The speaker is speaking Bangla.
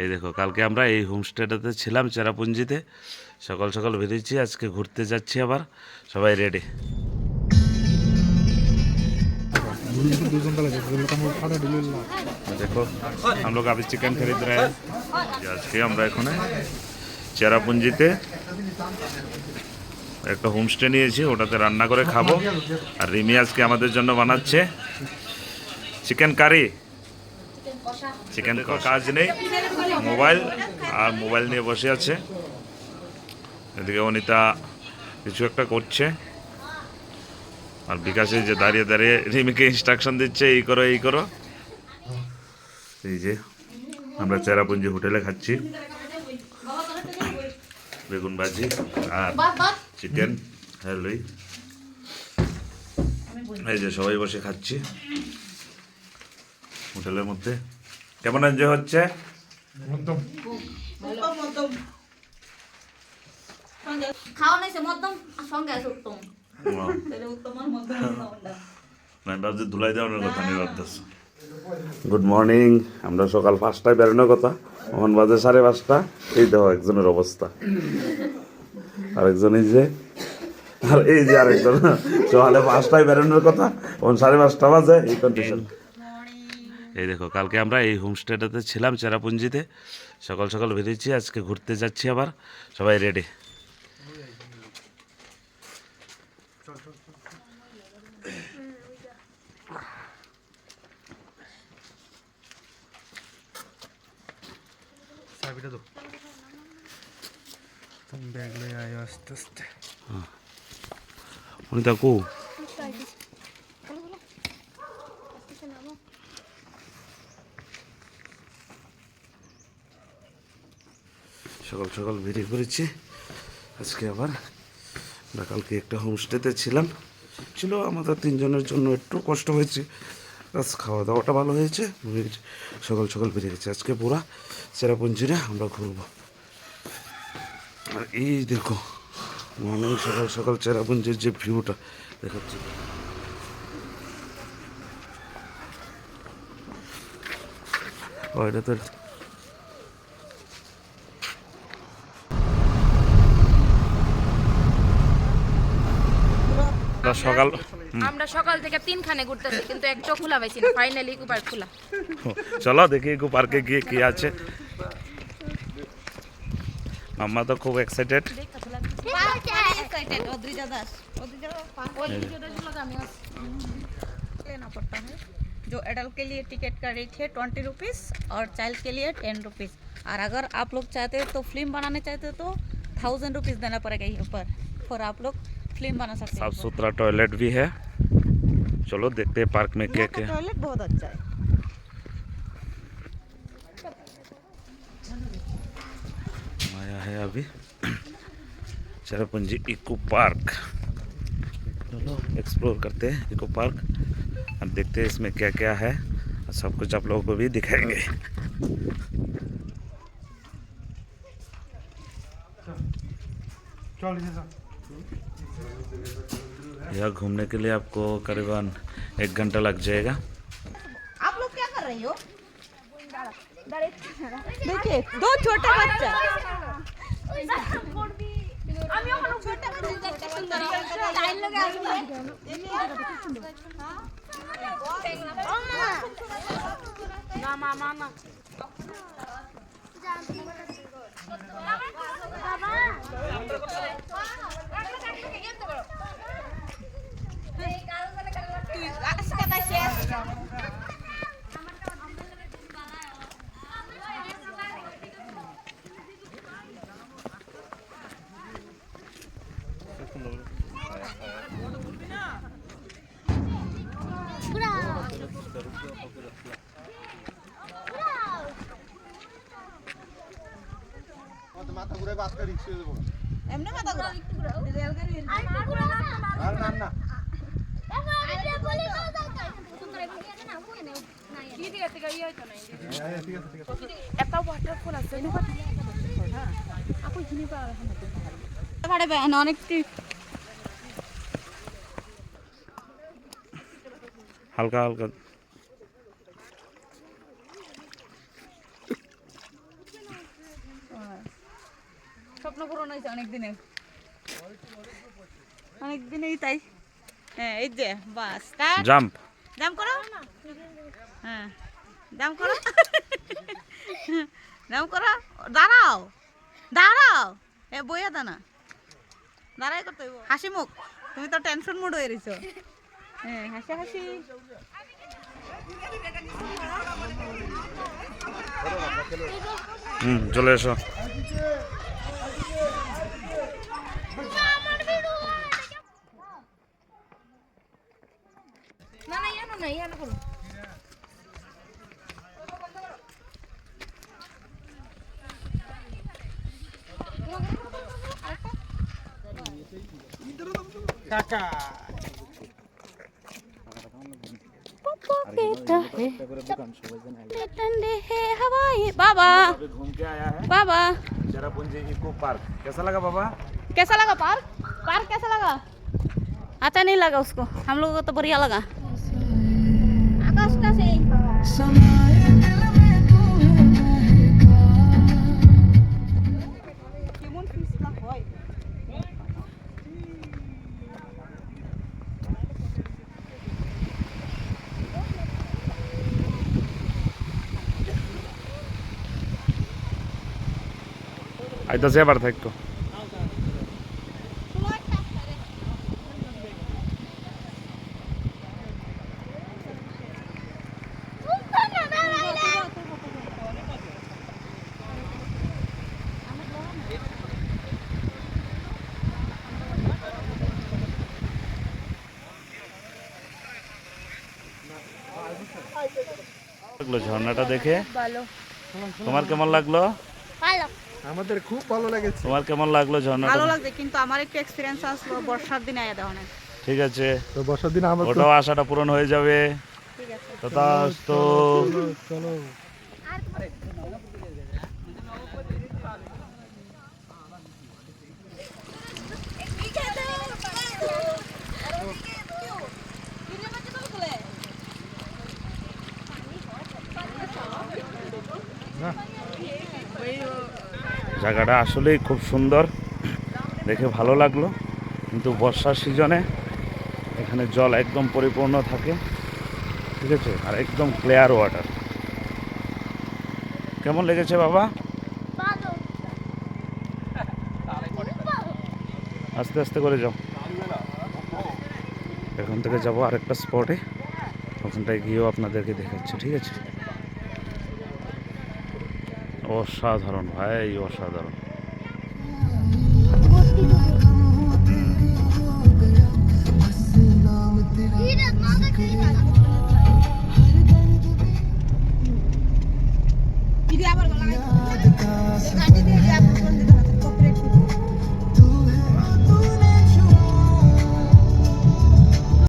এই দেখো, কালকে আমরা এই হোমস্টেটাতে ছিলাম চেরাপুঞ্জিতে। সকাল সকাল বেরিয়েছি, আজকে ঘুরতে যাচ্ছি আবার। সবাই রেডি। দেখো हम लोग अभी चिकन खरीद रहे हैं। আজকে আমরা এখানে চেরাপুঞ্জিতে একটা হোমস্টে নিয়েছি, ওটাতে রান্না করে খাবো। আর রিমি আজকে আমাদের জন্য বানাচ্ছে চিকেন কারি। চিকেন কাজ নেই, মোবাইল আর মোবাইল নিয়ে বসে আছে। এদিকে অনিতা কিছু একটা করছে, আর বিকাশে যে দাঁড়িয়ে দাঁড়িয়ে রিমিকে ইনস্ট্রাকশন দিচ্ছে, এই করো এই করো। এই যে আমরা চেরাপুঞ্জি হোটেলে খাচ্ছি বেগুন ভাজি আর চিকেন। হ্যালোই, এই যে সবাই বসে খাচ্ছি হোটেলের মধ্যে। কেমন এনজয় হচ্ছে? ধুলাই দেওয়ার কথা নেই। Good morning. আমরা সকাল 5টায় বেরোনোর কথা, এখন বাজে 5:30। এই দেখো একজনের অবস্থা, আরেকজন এই যে, আর এই যে আরেকজন সকালে 5টায় বেরোনোর কথা, এখন 5:30 বাজে, এই কন্ডিশন। এই দেখো, কালকে আমরা এই হোমস্টেটাতে ছিলাম চেরাপুঞ্জিতে। সকাল সকাল বেরিয়েছি, আজকে ঘুরতে যাচ্ছি আবার। সবাই রেডি। ব্যাগ লয়ে আয় আস্তে আস্তে। অনিতা কো সকাল সকাল বেরিয়ে পড়েছি আজকে আবার। আমরা কালকে একটা হোমস্টেতে ছিলাম, ছিল আমাদের 3 জনের জন্য একটু কষ্ট হয়েছে। আজ খাওয়া দাওয়াটা ভালো হয়েছে। সকাল সকাল বেরিয়ে গেছে, আজকে পুরা চেরাপুঞ্জিরে আমরা ঘুরবো। আর এই দেখো, মানে সকাল সকাল চেরাপুঞ্জির যে ভিউটা দেখাচ্ছি। এটা তো আমরা সকাল থেকে 3খানে ঘুরতেছি, কিন্তু একটা খোলা পাইছি না। ফাইনালি ইকো পার্ক খোলা। চলো দেখি ইকো পার্কে গিয়ে কি আছে। মাম্মা তো খুব এক্সাইটেড। लेना पड़ता है। जो एडल्ट के लिए टिकट का रेट है 20 रुपीज़ और चाइल्ड के लिए 10 रुपीज़। और अगर आप लोग चाहते हैं तो फिल्म बनाने चाहते हो तो 1000 रुपीज़ देना पड़ेगा यहाँ पर, और आप लोग फिल्म बना सकते हैं। साफ सुथरा टॉयलेट भी है। चलो देखते हैं पार्क में क्या क्या। टॉयलेट बहुत अच्छा है। आया है अभी चेरापुंजी इको पार्क। चलो एक्सप्लोर करते हैं इको पार्क, अब देखते हैं इसमें क्या क्या है, और सब कुछ आप लोगों को भी दिखाएंगे। यह घूमने के लिए आपको करीबन 1 घंटा लग जाएगा। आप लोग क्या कर रही हो? देखिए 2 छोटे बच्चे। মাথা ঘুরে বাস করে রিকশা দেবো। এমনি মাথা ঘোরা রেলগাড়ি আর না না একটা ওয়াটারফল আছে অনেক হালকা হালকা স্বপ্ন পূরণ হয়েছে অনেক দিনেই তাই। হ্যাঁ এই যে বাস জাম্প। জাম্প করো, হ্যাঁ জাম্প করো, জাম্প করো, দাঁড়াও দাঁড়াও, এ বইয়া দানা দাঁড়াই করতে হইব। হাসি মুখ, তুমি তো টেনশন মুড হয়ে রইছো। হ্যাঁ হাসি হাসি। চলে এসো। না না ইয়ানো না ইয়ানো করো। बाबा अभी घूम के आया है बाबा चेरापूंजी इको पार्क। कैसा लगा बाबा? कैसा लगा पार्क? पार्क कैसा लगा? अच्छा नहीं लगा उसको, हम लोगों को तो बढ़िया लगा। आकाश का से আইতাছে আবার থাকতো। লাগলো ঝর্ণাটা দেখে? তোমার কেমন লাগলো? আমাদের খুব ভালো লেগেছে। তোমার কেমন লাগলো ঝর্ণাটা? ভালো লাগছে, কিন্তু আমার একটু এক্সপিরিয়েন্স আসলো বর্ষার দিনে আয়া দেওয়া। ঠিক আছে, তো বর্ষার দিন আমরা ওটাও আশাটা পূরণ হয়ে যাবে। ঠিক আছে তথাস্তু। চলো জায়গাটা আসলেই খুব সুন্দর, দেখে ভালো লাগলো। কিন্তু বর্ষার সিজনে এখানে জল একদম পরিপূর্ণ থাকে, ঠিক আছে, আর একদম ক্লিয়ার ওয়াটার। কেমন লেগেছে বাবা? আস্তে আস্তে করে যাও। এখান থেকে যাবো আরেকটা স্পটে, ওখানটায় গিয়েও আপনাদেরকে দেখাচ্ছি, ঠিক আছে। অসাধারণ ভাই, অসাধারণ।